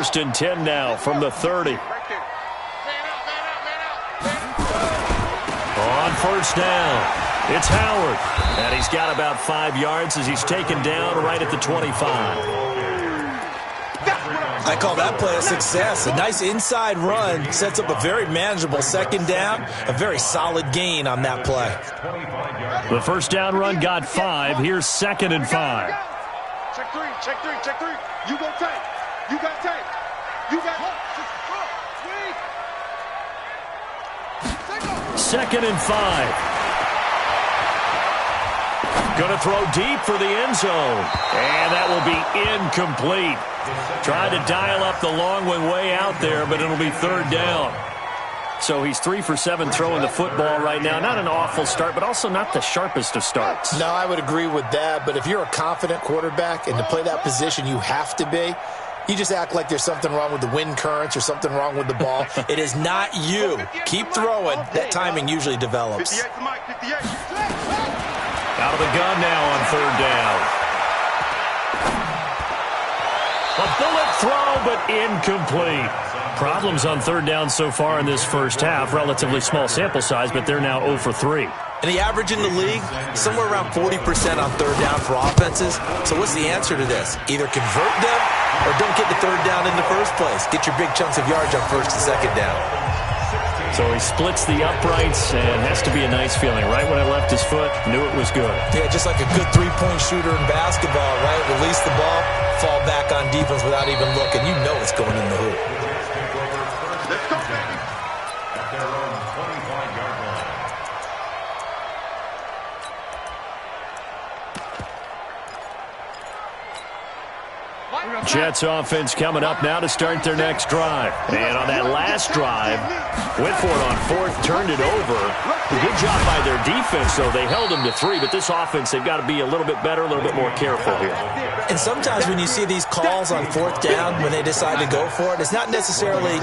First and 10 now from the 30. On first down, it's Howard. And he's got about 5 yards as he's taken down right at the 25. I call that play a success. A nice inside run sets up a very manageable second down. A very solid gain on that play. The first down run got 5. Here's second and 5. Check three. You go tight. You got tight. You got second and 5. Going to throw deep for the end zone. And that will be incomplete. Tried to dial up the long way out there, but it'll be third down. So he's 3 for 7 throwing the football right now. Not an awful start, but also not the sharpest of starts. No, I would agree with that. But if you're a confident quarterback and to play that position, you have to be. You just act like there's something wrong with the wind currents or something wrong with the ball. It is not you. Keep throwing. That timing usually develops. 58. Out of the gun now on third down. A bullet throw, but incomplete. Problems on third down so far in this first half. Relatively small sample size, but they're now 0 for 3. And the average in the league, somewhere around 40% on third down for offenses. So what's the answer to this? Either convert them or don't get the third down in the first place. Get your big chunks of yards on first and second down. So he splits the uprights and has to be a nice feeling. Right when I left his foot, knew it was good. Yeah, just like a good three-point shooter in basketball, right? Release the ball, fall back on defense without even looking. You know it's going in the hoop. Let's go, baby. Jets offense coming up now to start their next drive. And on that last drive, went for it on fourth, turned it over. A good job by their defense, though. They held them to 3, but this offense, they've got to be a little bit better, a little bit more careful here. And sometimes when you see these calls on fourth down, when they decide to go for it, it's not necessarily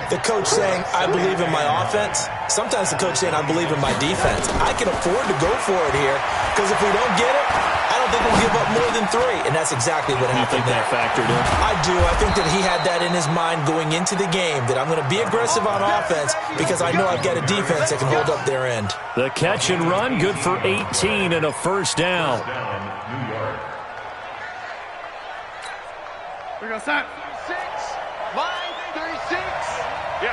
the coach saying, I believe in my offense. Sometimes the coach saying, I believe in my defense. I can afford to go for it here, because if we don't get it, I don't think we'll give up more than 3. And that's exactly what happened there. You think that factored in? I do. I think that he had that in his mind going into the game, that I'm going to be aggressive on offense because I know I've got a defense that can hold up their end. The catch and run, good for 18 and a first down. We're going to start. 6, line 36. Yeah.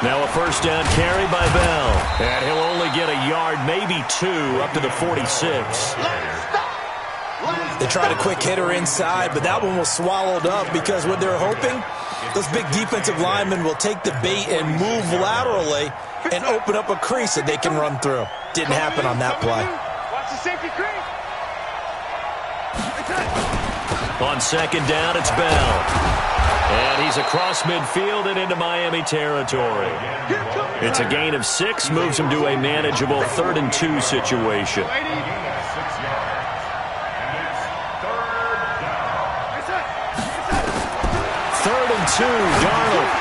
Now a first down carry by Bell. And he'll only get a yard, maybe 2, up to the 46. They tried a quick hitter inside, but that one was swallowed up because what they're hoping, those big defensive linemen will take the bait and move laterally and open up a crease that they can run through. Didn't happen on that play. Watch the safety crease. On second down, it's Bell. And he's across midfield and into Miami territory. It's a gain of 6, moves him to a manageable 3rd and 2 situation. 3rd and 2, Darnold.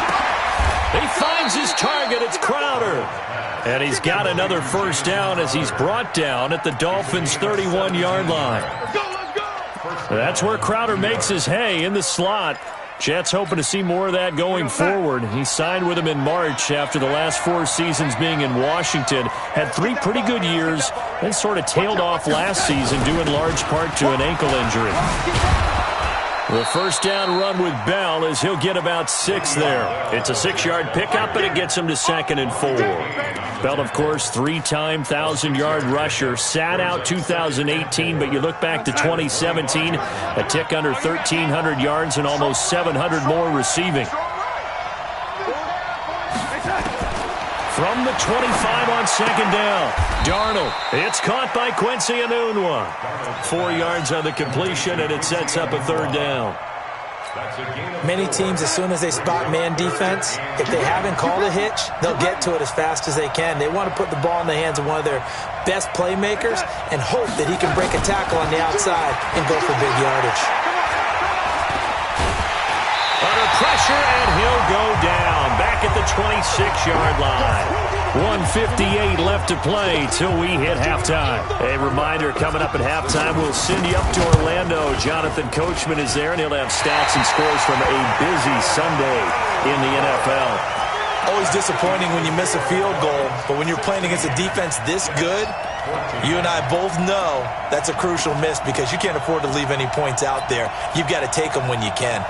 He finds his target, it's Crowder. And he's got another first down as he's brought down at the Dolphins' 31-yard line. That's where Crowder makes his hay in the slot. Jets hoping to see more of that going forward. He signed with him in March after the last 4 seasons being in Washington. Had 3 pretty good years, then sort of tailed off last season due in large part to an ankle injury. The first down run with Bell is he'll get about 6 there. It's a 6-yard pickup, but it gets him to 2nd and 4. Bell, of course, 3-time 1,000-yard rusher. Sat out 2018, but you look back to 2017, a tick under 1,300 yards and almost 700 more receiving. From the 25 on second down, Darnold. It's caught by Quincy Enunwa. 4 yards on the completion, and it sets up a 3rd down. Many teams, as soon as they spot man defense, if they haven't called a hitch, they'll get to it as fast as they can. They want to put the ball in the hands of one of their best playmakers and hope that he can break a tackle on the outside and go for big yardage. Under pressure, and he'll go down back at the 26-yard line. 1:58 left to play till we hit halftime. A reminder, coming up at halftime, we'll send you up to Orlando. Jonathan Coachman is there, and he'll have stats and scores from a busy Sunday in the NFL. Always disappointing when you miss a field goal, but when you're playing against a defense this good, you and I both know that's a crucial miss because you can't afford to leave any points out there. You've got to take them when you can.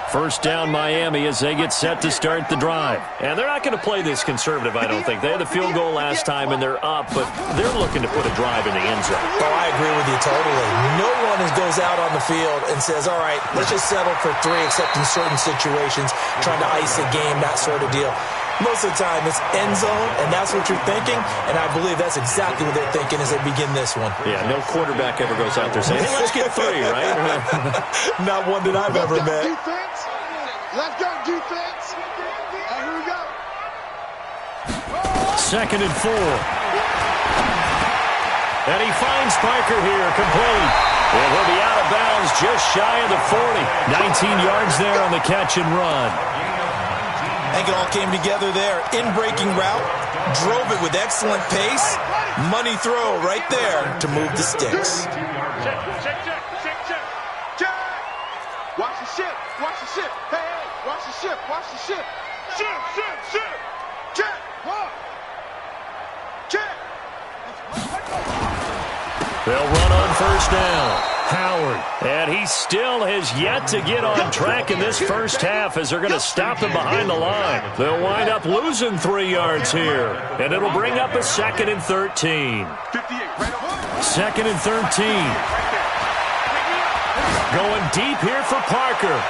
First down, Miami, as they get set to start the drive. And they're not going to play this conservative, I don't think. They had the field goal last time, and they're up, but they're looking to put a drive in the end zone. Oh, I agree with you totally. No one goes out on the field and says, all right, let's just settle for 3, except in certain situations, trying to ice a game, that sort of deal. Most of the time, it's end zone, and that's what you're thinking, and I believe that's exactly what they're thinking as they begin this one. Yeah, no quarterback ever goes out there saying, hey, let's get 3, right? Not one that I've ever met. Defense. Let's go, defense. And here we go. 2nd and 4. And he finds Parker here, complete. And he'll be out of bounds just shy of the 40. 19 yards there on the catch and run. I think it all came together there. In-breaking route, drove it with excellent pace. Money throw right there to move the sticks. Check. Watch the ship. Watch the ship. Hey, watch the ship. Watch the ship. Ship. Check. Check. They'll run on first down. Howard. And he still has yet to get on track in this first half as they're going to stop him behind the line. They'll wind up losing 3 yards here. And it'll bring up a 2nd and 13. 2nd and 13. Going deep here for Parker.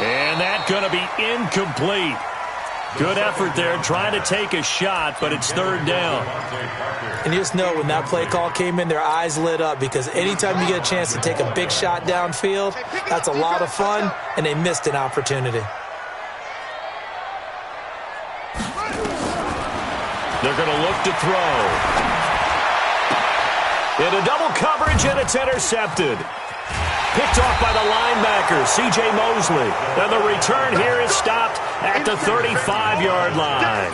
And that's going to be incomplete. Good effort there, trying to take a shot, but it's 3rd down. And you just know when that play call came in, their eyes lit up because anytime you get a chance to take a big shot downfield, that's a lot of fun, and they missed an opportunity. They're going to look to throw. Into double coverage, and it's intercepted. Picked off by the linebacker, C.J. Mosley. And the return here is stopped at the 35-yard line.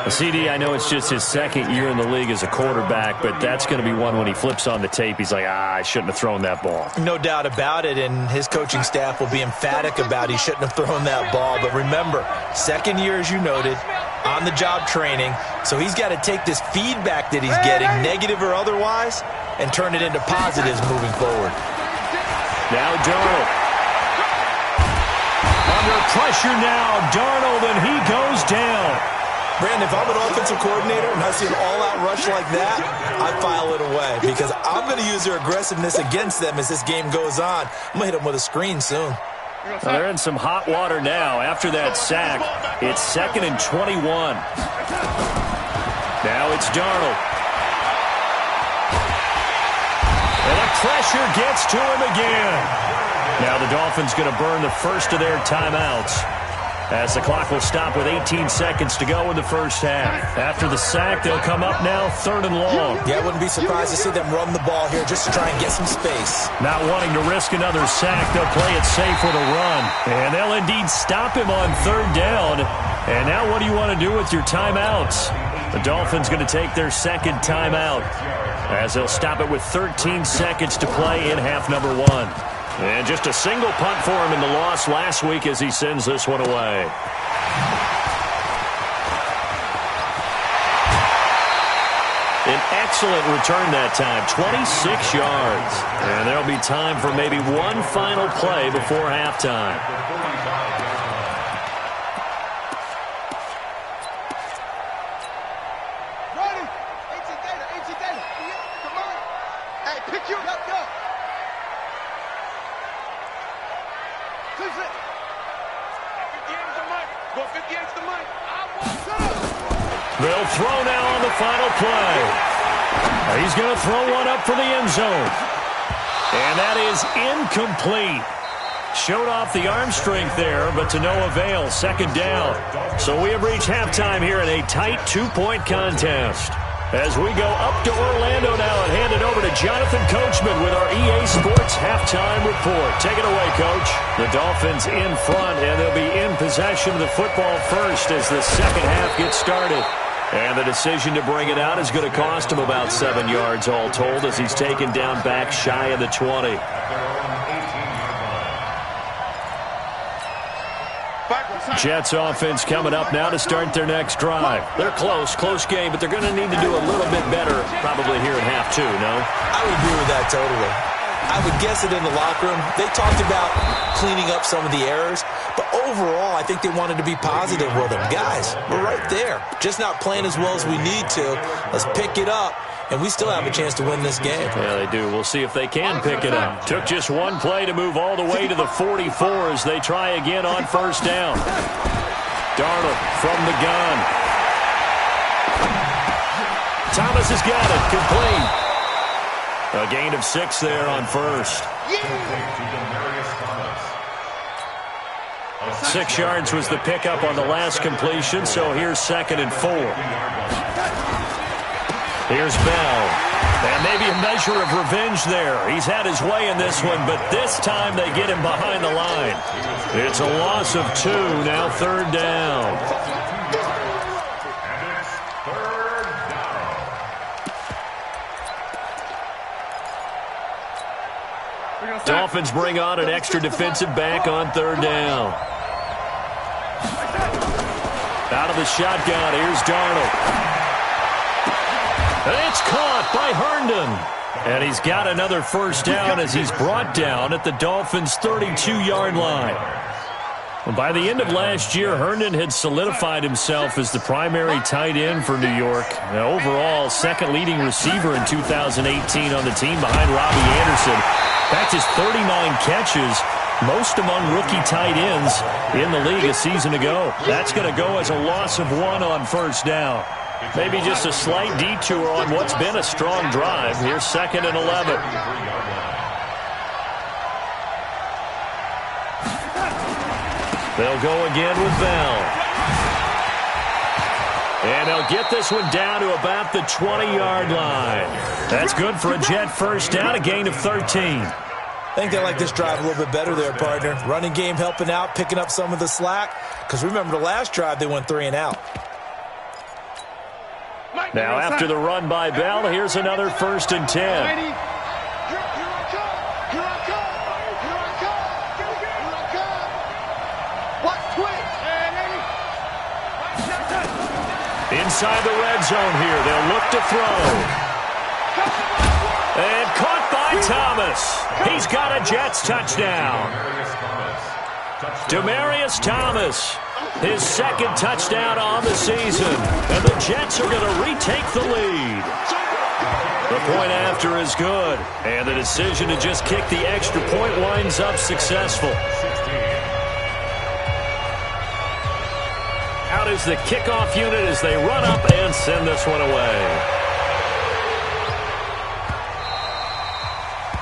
CD, I know it's just his 2nd year in the league as a quarterback, but that's going to be one when he flips on the tape. He's like, I shouldn't have thrown that ball. No doubt about it, and his coaching staff will be emphatic about he shouldn't have thrown that ball. But remember, 2nd year, as you noted, on-the-job training, so he's got to take this feedback that he's getting, negative or otherwise, and turn it into positives moving forward. Now Darnold. Under pressure now, Darnold, and he goes down. Brandon, if I'm an offensive coordinator and I see an all-out rush like that, I file it away because I'm going to use their aggressiveness against them as this game goes on. I'm going to hit them with a screen soon. Well, they're in some hot water now after that sack. It's 2nd and 21. Now it's Darnold. And the pressure gets to him again. Now the Dolphins going to burn the first of their timeouts as the clock will stop with 18 seconds to go in the first half. After the sack, they'll come up now 3rd and long. Yeah, I wouldn't be surprised to see them run the ball here just to try and get some space. Not wanting to risk another sack, they'll play it safe with a run. And they'll indeed stop him on 3rd down. And now what do you want to do with your timeouts? The Dolphins going to take their 2nd timeout as they'll stop it with 13 seconds to play in half number 1. And just a single punt for him in the loss last week as he sends this one away. An excellent return that time, 26 yards. And there'll be time for maybe one final play before halftime. They'll throw now on the final play. He's going to throw one up for the end zone. And that is incomplete. Showed off the arm strength there, but to no avail. 2nd down. So we have reached halftime here in a tight 2-point contest. As we go up to Orlando now and hand it over to Jonathan Coachman with our EA Sports Halftime Report. Take it away, Coach. The Dolphins in front, and they'll be in possession of the football first as the second half gets started. And the decision to bring it out is going to cost him about 7 yards all told as he's taken down back shy of the 20. Jets offense coming up now to start their next drive. They're close game, but they're going to need to do a little bit better probably here in half two, no? I would agree with that totally. I would guess it in the locker room. They talked about cleaning up some of the errors, but overall, I think they wanted to be positive with them. Guys, we're right there. Just not playing as well as we need to. Let's pick it up, and we still have a chance to win this game. Yeah, they do. We'll see if they can pick it up. Took just one play to move all the way to the 44 as they try again on first down. Darnold from the gun. Thomas has got it. Complete. A gain of 6 there on first. 6 yards was the pickup on the last completion, so here's 2nd and 4. Here's Bell. And maybe a measure of revenge there. He's had his way in this one, but this time they get him behind the line. It's a loss of 2, now 3rd down. Dolphins bring on an extra defensive back on 3rd down. Out of the shotgun, here's Darnold. And it's caught by Herndon. And he's got another first down as he's brought down at the Dolphins' 32-yard line. By the end of last year, Herndon had solidified himself as the primary tight end for New York. Now, overall, second leading receiver in 2018 on the team behind Robbie Anderson. In fact, his 39 catches, most among rookie tight ends in the league a season ago. That's going to go as a loss of 1 on first down. Maybe just a slight detour on what's been a strong drive. Here's 2nd and 11. They'll go again with Bell. And they'll get this one down to about the 20-yard line. That's good for a Jet first down, a gain of 13. I think they like this drive a little bit better there, partner. Running game helping out, picking up some of the slack. Because remember, the last drive, they went 3 and out. Now, after the run by Bell, here's another 1st and 10. Inside the red zone here, they'll look to throw. And caught by Thomas. He's got a Jets touchdown. Demaryius Thomas, his 2nd touchdown on the season. And the Jets are going to retake the lead. The point after is good. And the decision to just kick the extra point winds up successful. Out is the kickoff unit as they run up and send this one away.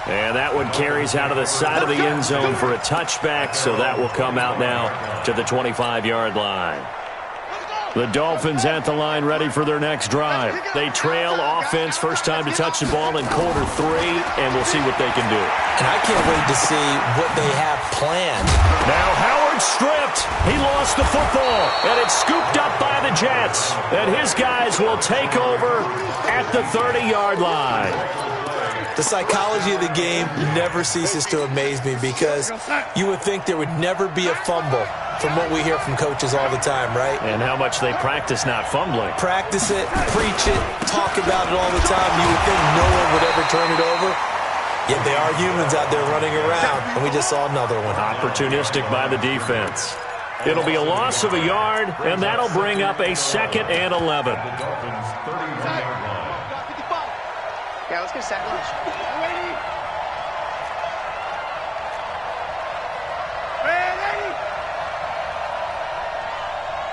And that one carries out of the side of the end zone for a touchback, so that will come out now to the 25-yard line. The Dolphins at the line ready for their next drive. They trail offense, first time to touch the ball in quarter 3, and we'll see what they can do. And I can't wait to see what they have planned. Now Howard stripped. He lost the football, and it's scooped up by the Jets. And his guys will take over at the 30-yard line. The psychology of the game never ceases to amaze me because you would think there would never be a fumble from what we hear from coaches all the time, right? And how much they practice not fumbling. Practice it, preach it, talk about it all the time. You would think no one would ever turn it over. Yet they are humans out there running around, and we just saw another one. Opportunistic by the defense. It'll be a loss of a yard, and that'll bring up a 2nd and 11. Yeah, let's get sack lunch.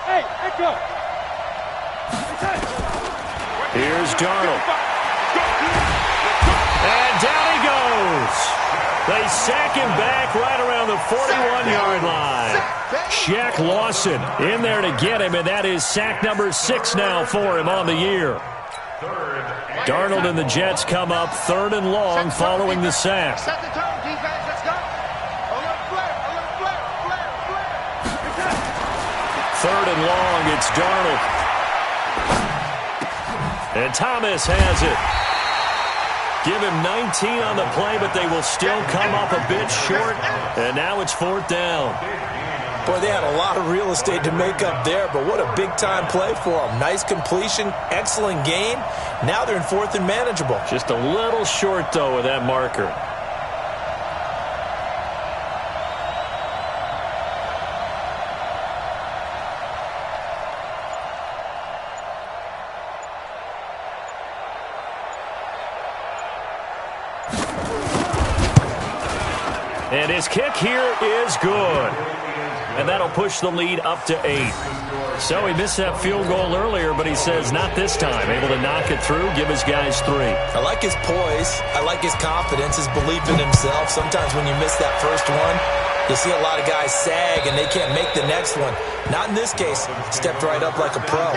Hey, Echo. Here's Darnold. And down he goes. They sack him back right around the 41-yard line. Shaq Lawson in there to get him, and that is sack number 6 now for him on the year. Darnold and the Jets come up 3rd and long following the sack. Set the tone, defense. Let's go. A little flare. 3rd and long. It's Darnold. And Thomas has it. Give him 19 on the play, but they will still come up a bit short. And now it's 4th down. Boy, they had a lot of real estate to make up there, but what a big-time play for them. Nice completion, excellent gain. Now they're in 4th and manageable. Just a little short, though, with that marker. And his kick here is good. And that'll push the lead up to 8. So he missed that field goal earlier, but he says not this time. Able to knock it through, give his guys 3. I like his poise. I like his confidence, his belief in himself. Sometimes when you miss that first one, you see a lot of guys sag and they can't make the next one. Not in this case. Stepped right up like a pro.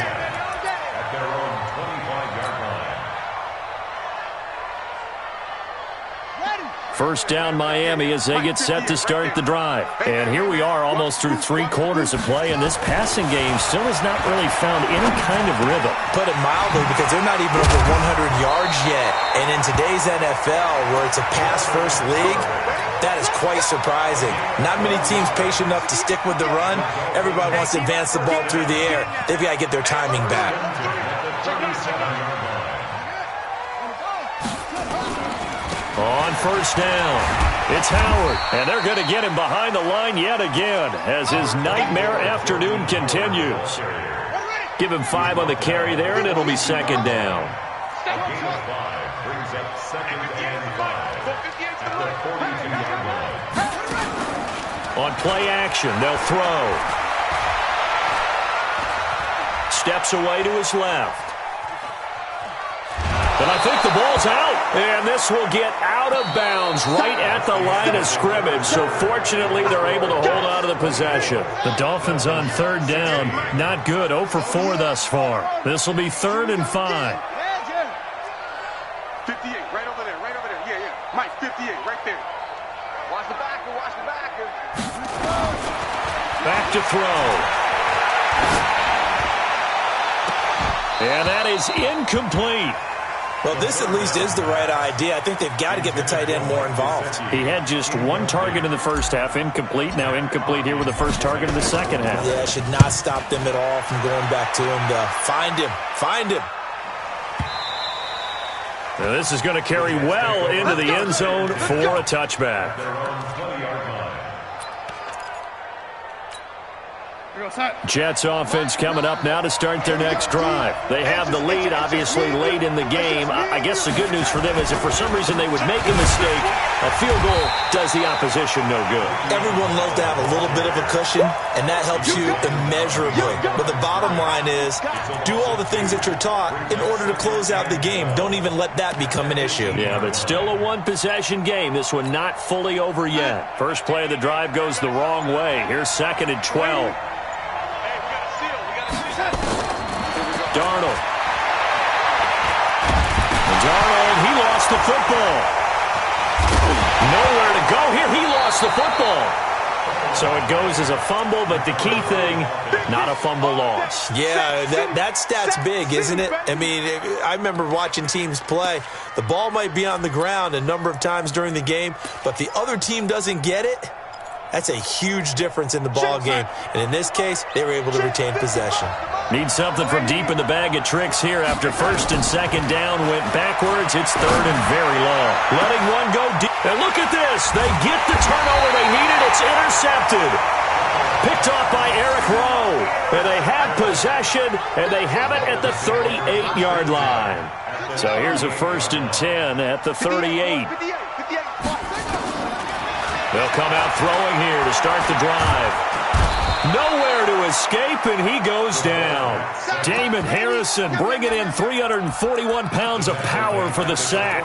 First down Miami as they get set to start the drive. And here we are almost through 3 quarters of play, and this passing game still has not really found any kind of rhythm. Put it mildly, because they're not even over 100 yards yet. And in today's NFL, where it's a pass-first league, that is quite surprising. Not many teams patient enough to stick with the run. Everybody wants to advance the ball through the air. They've got to get their timing back. On first down, it's Howard, and they're going to get him behind the line yet again as his nightmare afternoon continues. Give him 5 on the carry there, and it'll be 2nd down. Brings up 2nd and 5 at the 42-yard line. On play action, they'll throw. Steps away to his left. And I think the ball's out. And this will get out of bounds right at the line of scrimmage. So fortunately, they're able to hold on to the possession. The Dolphins on 3rd down. Not good. 0 for 4 thus far. This will be 3rd and 5. 58, right over there. Yeah. Mike, 58, right there. Watch the backer. Back to throw. And that is incomplete. Well, this at least is the right idea. I think they've got to get the tight end more involved. He had just 1 target in the first half, incomplete. Now incomplete here with the first target in the second half. Yeah, should not stop them at all from going back to him to find him. Now this is going to carry well into the end zone for a touchback. Jets offense coming up now to start their next drive. They have the lead, obviously, late in the game. I guess the good news for them is if for some reason they would make a mistake, a field goal does the opposition no good. Everyone loves to have a little bit of a cushion, and that helps you immeasurably. But the bottom line is do all the things that you're taught in order to close out the game. Don't even let that become an issue. Yeah, but still a 1-possession game. This one not fully over yet. First play of the drive goes the wrong way. Here's 2nd and 12. Darnold, he lost the football. Nowhere to go here. He lost the football. So it goes as a fumble, but the key thing, not a fumble loss. Yeah, that stat's big, isn't it? I mean, I remember watching teams play. The ball might be on the ground a number of times during the game, but the other team doesn't get it. That's a huge difference in the ball game. And in this case, they were able to retain possession. Need something from deep in the bag of tricks here. After 1st and 2nd down went backwards, it's 3rd and very long. Letting one go deep. And look at this. They get the turnover they needed. It's intercepted. Picked off by Eric Rowe. And they have possession, and they have it at the 38-yard line. So here's a 1st and 10 at the 38. They'll come out throwing here to start the drive. Nowhere to escape, and he goes down. Damon Harrison bringing in 341 pounds of power for the sack.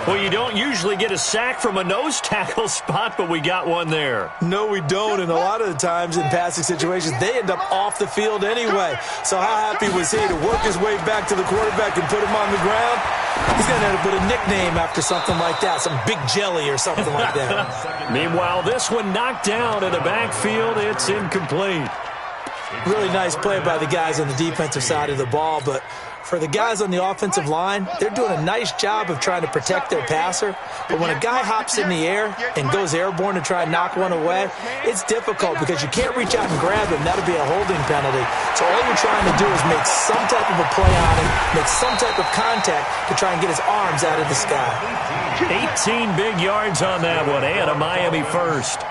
Well, you don't usually get a sack from a nose tackle spot, but we got one there. No, we don't, and a lot of the times in passing situations, they end up off the field anyway. So how happy was he to work his way back to the quarterback and put him on the ground? He's going to end up with a nickname after something like that, some Big Jelly or something like that. Meanwhile, this one knocked down in the backfield. It's incomplete. Really nice play by the guys on the defensive side of the ball, but for the guys on the offensive line, they're doing a nice job of trying to protect their passer. But when a guy hops in the air and goes airborne to try and knock one away, it's difficult because you can't reach out and grab him. That'll be a holding penalty. So all you're trying to do is make some type of a play on him, make some type of contact to try and get his arms out of the sky. 18 big yards on that one, and a Miami first.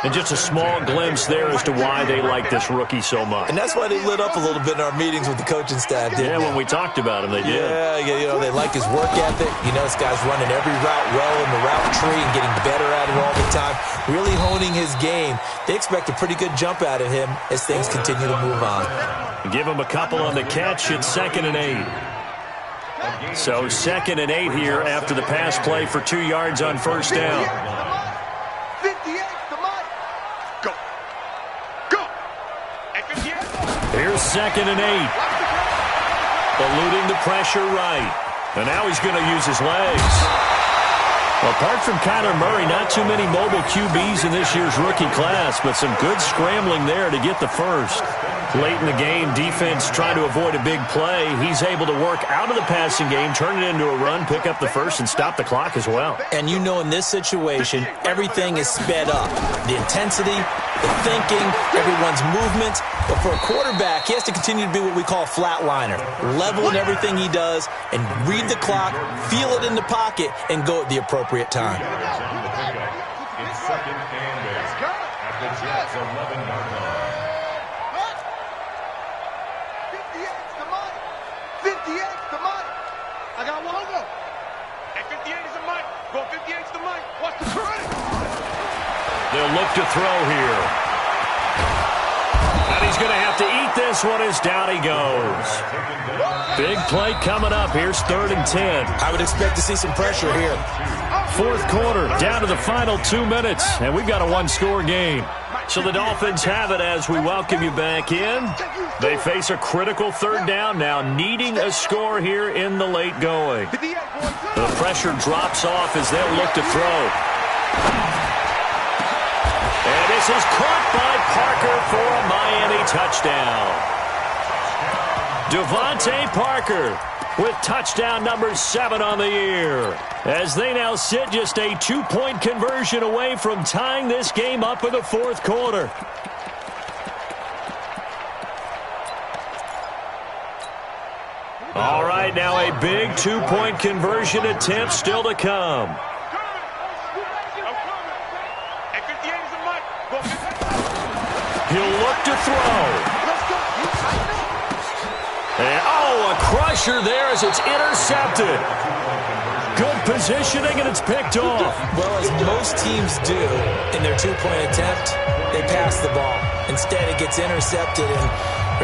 And just a small glimpse there as to why they like this rookie so much. And that's why they lit up a little bit in our meetings with the coaching staff, didn't they? When we talked about him, they did. Yeah, they like his work ethic. You know, this guy's running every route well in the route tree and getting better at it all the time, really honing his game. They expect a pretty good jump out of him as things continue to move on. Give him a couple on the catch. It's 2nd and 8. So 2nd and 8 here after the pass play for 2 yards on first down. Here's 2nd and 8. Eluding the pressure right. And now he's going to use his legs. Apart from Kyler Murray, not too many mobile QBs in this year's rookie class, but some good scrambling there to get the first. Late in the game, defense trying to avoid a big play. He's able to work out of the passing game, turn it into a run, pick up the first, and stop the clock as well. And you know in this situation, everything is sped up. The intensity, the thinking, everyone's movement. But for a quarterback, he has to continue to be what we call a flatliner. Level in everything he does and read the clock, feel it in the pocket, and go at the appropriate time. It's 2nd and 8 at the Jets' 11-yard line. 58's the money. 58's the money. I got one go. And 58 is the money. Go 58's the money. Watch the try. They'll look to throw here. And he's going to have to eat this one as down he goes. Big play coming up. Here's 3rd and 10. I would expect to see some pressure here. 4th quarter, down to the final 2 minutes, and we've got a one-score game. So the Dolphins have it as we welcome you back in. They face a critical 3rd down now, needing a score here in the late going. The pressure drops off as they'll look to throw. And this is caught by Parker for a Miami touchdown. Devontae Parker with touchdown number 7 on the year, as they now sit just a 2-point conversion away from tying this game up in the 4th quarter. All right, now a big 2-point conversion attempt still to come. He'll look to throw. And, a crusher there as it's intercepted. Good positioning, and it's picked off. Well, as most teams do in their 2-point attempt, they pass the ball. Instead, it gets intercepted. And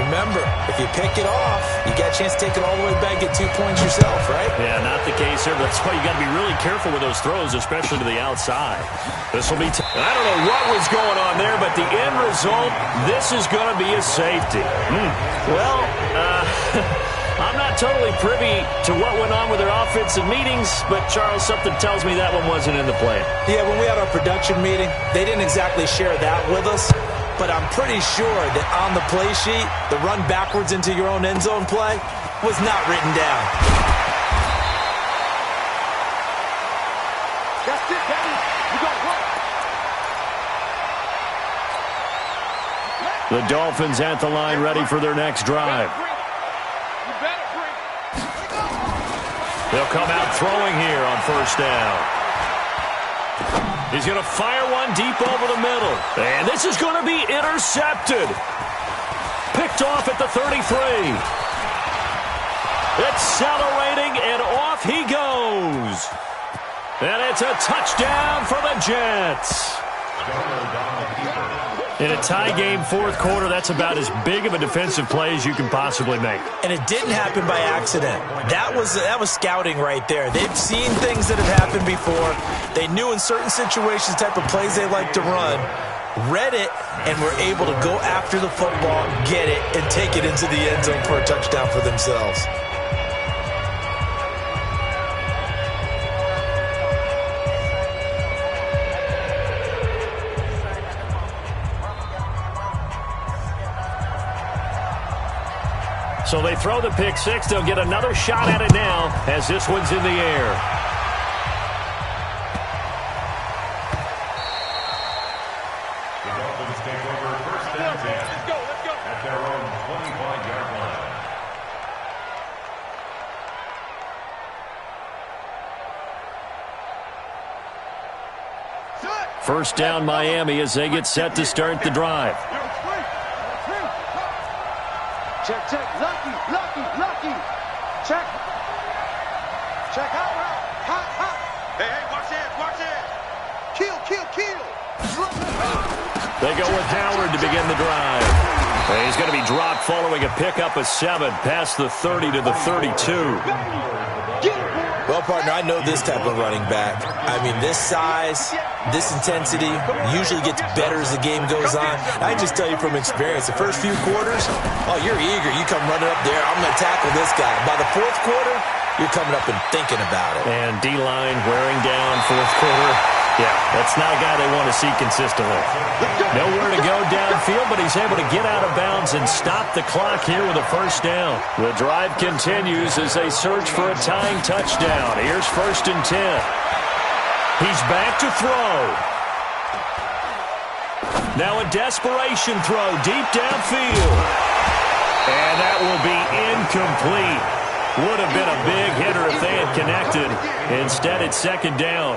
remember, if you pick it off, you got a chance to take it all the way back, get 2 points yourself, right? Yeah, not the case here. That's why you got to be really careful with those throws, especially to the outside. This will be I don't know what was going on there, but the end result, this is going to be a safety. Well, I'm not totally privy to what went on with their offensive meetings, but, Charles, something tells me that one wasn't in the plan. Yeah, when we had our production meeting, they didn't exactly share that with us, but I'm pretty sure that on the play sheet, the run backwards into your own end zone play was not written down. That's it, baby. We got work. The Dolphins at the line, ready for their next drive. They'll come out throwing here on first down. He's going to fire one deep over the middle. And this is going to be intercepted. Picked off at the 33. Accelerating, and off he goes. And it's a touchdown for the Jets. In a tie game fourth quarter, that's about as big of a defensive play as you can possibly make. And it didn't happen by accident. That was scouting right there. They've seen things that have happened before. They knew in certain situations the type of plays they like to run, read it, and were able to go after the football, get it, and take it into the end zone for a touchdown for themselves. So they throw the pick six. They'll get another shot at it now as this one's in the air. The Dolphins take over first and 10. Let's go. At their own 25-yard line. First down Miami as they get set to start the drive. Check. Lucky. Check. Hot. Hey, watch it. Kill. They go with Howard to begin the drive. He's going to be dropped following a pickup of 7 past the 30 to the 32. Well, partner, I know this type of running back. I mean, this size, this intensity usually gets better as the game goes on. I just tell you from experience, the first few quarters, oh, you're eager. You come running up there, I'm going to tackle this guy. By the fourth quarter, you're coming up and thinking about it. And D-line wearing down fourth quarter. Yeah, that's not a guy they want to see consistently. Nowhere to go downfield, but he's able to get out of bounds and stop the clock here with a first down. The drive continues as they search for a tying touchdown. Here's first and 10. He's back to throw. Now a desperation throw deep downfield. And that will be incomplete. Would have been a big hitter if they had connected. Instead, it's second down.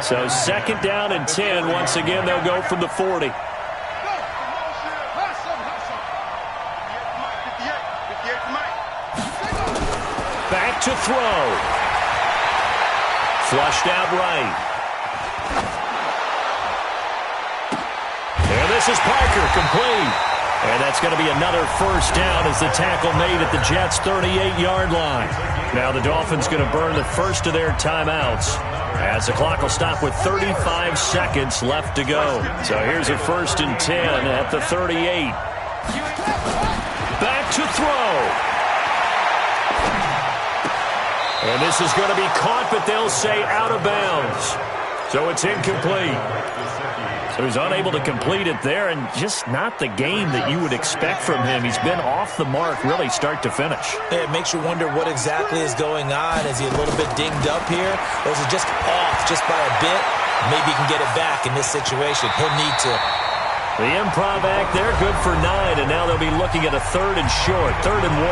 So second down and 10. Once again, they'll go from the 40. Back to throw. Flushed out right. And this is Parker, complete. And that's going to be another first down as the tackle made at the Jets' 38-yard line. Now the Dolphins going to burn the first of their timeouts as the clock will stop with 35 seconds left to go. So here's a first and 10 at the 38. Back to throw. And this is going to be caught, but they'll say out of bounds. So it's incomplete. So he's unable to complete it there, and just not the game that you would expect from him. He's been off the mark really start to finish. Yeah, it makes you wonder what exactly is going on. Is he a little bit dinged up here, or is it just off just by a bit? Maybe he can get it back in this situation. He'll need to. The improv act there, good for 9, and now they'll be looking at a third and short, 3rd and 1.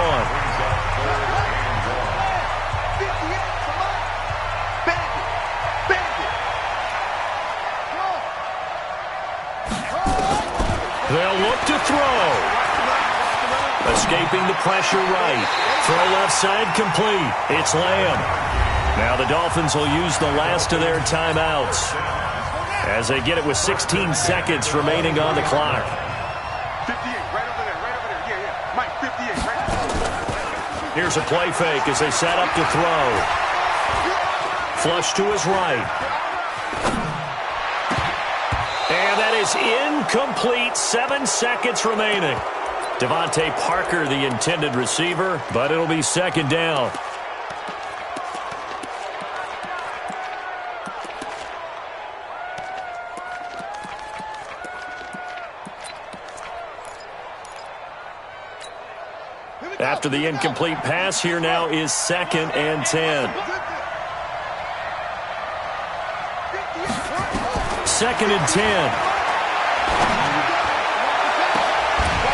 They'll look to throw. Escaping the pressure right. Throw left side complete. It's Lamb. Now the Dolphins will use the last of their timeouts as they get it with 16 seconds remaining on the clock. 58, right over there. Yeah. Mike, 58, right. Here's a play fake as they set up to throw. Flush to his right. And that is incomplete. 7 seconds remaining. Devontae Parker, the intended receiver, but it'll be second down. After the incomplete pass, here now is 2nd and 10. 2nd and 10.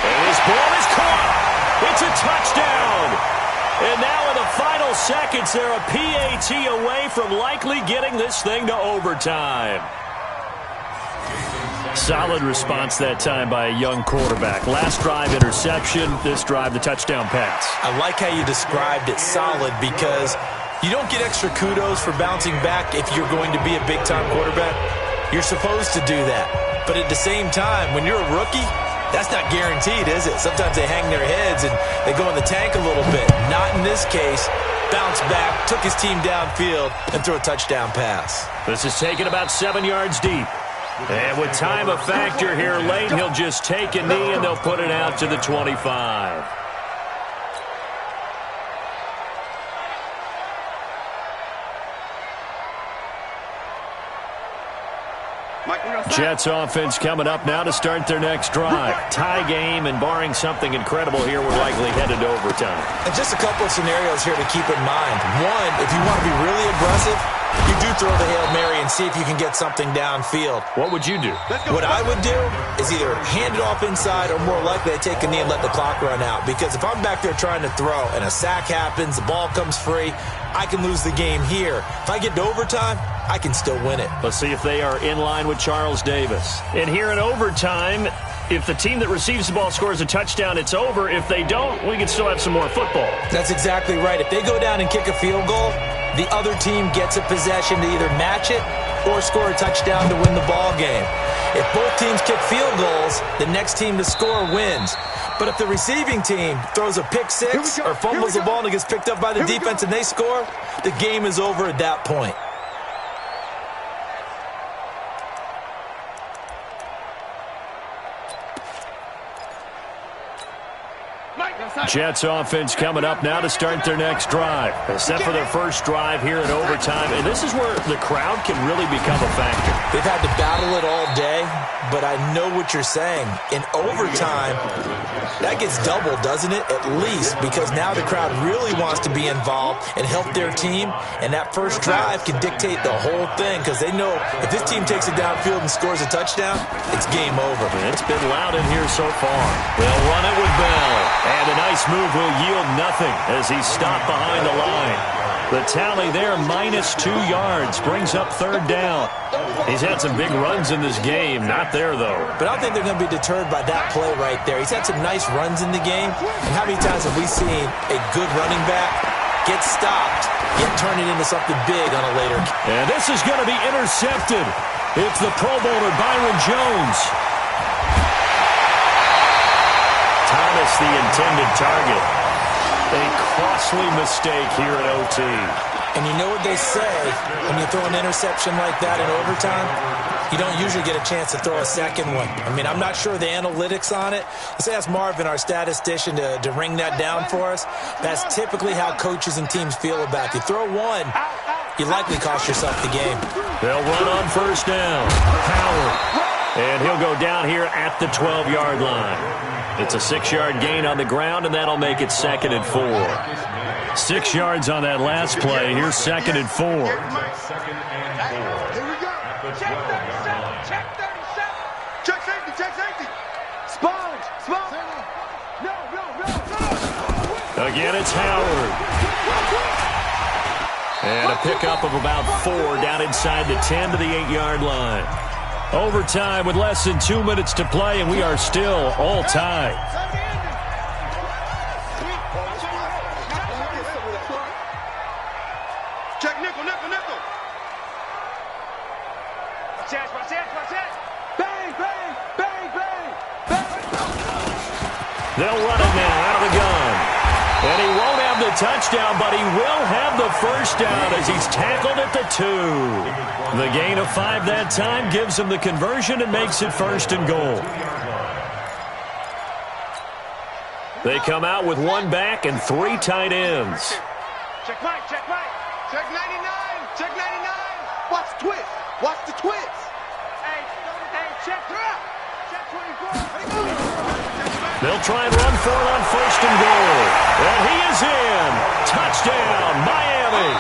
And his ball is caught. It's a touchdown. And now in the final seconds, they're a PAT away from likely getting this thing to overtime. Solid response that time by a young quarterback. Last drive, interception. This drive, the touchdown pass. I like how you described it, solid, because you don't get extra kudos for bouncing back if you're going to be a big-time quarterback. You're supposed to do that. But at the same time, when you're a rookie, that's not guaranteed, is it? Sometimes they hang their heads and they go in the tank a little bit. Not in this case. Bounced back, took his team downfield, and threw a touchdown pass. This is taken about 7 yards deep. And with time a factor here late, he'll just take a knee and they'll put it out to the 25. Jets offense coming up now to start their next drive. Tie game, and barring something incredible here, we're likely headed to overtime. And just a couple of scenarios here to keep in mind. One, if you want to be really aggressive, you do throw the Hail Mary and see if you can get something downfield. What would you do? What I would do is either hand it off inside or more likely I take a knee and let the clock run out. Because if I'm back there trying to throw and a sack happens, the ball comes free, I can lose the game here. If I get to overtime, I can still win it. Let's see if they are in line with Charles Davis. And here in overtime, if the team that receives the ball scores a touchdown, it's over. If they don't, we can still have some more football. That's exactly right. If they go down and kick a field goal, the other team gets a possession to either match it or score a touchdown to win the ball game. If both teams kick field goals, the next team to score wins. But if the receiving team throws a pick six or fumbles the ball and it gets picked up by the defense and they score, the game is over at that point. Jets offense coming up now to start their next drive. They're set for their first drive here in overtime, and this is where the crowd can really become a factor. They've had to battle it all day, but I know what you're saying. In overtime, that gets doubled, doesn't it? At least, because now the crowd really wants to be involved and help their team, and that first drive can dictate the whole thing because they know if this team takes it downfield and scores a touchdown, it's game over. It's been loud in here so far. They'll run it with Bell, and a nice move will yield nothing as he's stopped behind the line. The tally there, -2 yards, brings up third down. He's had some big runs in this game. Not there, though. But I don't think they're going to be deterred by that play right there. He's had some nice runs in the game. And how many times have we seen a good running back get stopped, yet turn it into something big on a later? And this is going to be intercepted. It's the Pro Bowler, Byron Jones. Thomas, the intended target. A costly mistake here at OT. And you know what they say, when you throw an interception like that in overtime, you don't usually get a chance to throw a second one. I mean, I'm not sure the analytics on it. Let's ask Marvin, our statistician, to ring that down for us. That's typically how coaches and teams feel about it. You throw one, you likely cost yourself the game. They'll run on first down. Howard. And he'll go down here at the 12-yard line. It's a 6-yard gain on the ground, and that'll make it 2nd and 4. 6 yards on that last play. Here's 2nd and 4. Here we go. Check 37. Check 37. Check safety. Check safety. Sponge. No. Again, it's Howard. And a pickup of about 4 down inside the 10 to the 8-yard line. Overtime with less than 2 minutes to play, and we are still all tied. Check nickel. Watch it. Bang. They'll run it now out of the gun. And he won't have the touchdown, but he will have the first down as he's tackled at the 2. The gain of 5 that time gives him the conversion and makes it 1st and goal. They come out with 1 back and 3 tight ends. Check Mike. Check 99. Watch the twist. Hey, check 24. They'll try and run for it on 1st and goal. And he is in. Touchdown, Miami.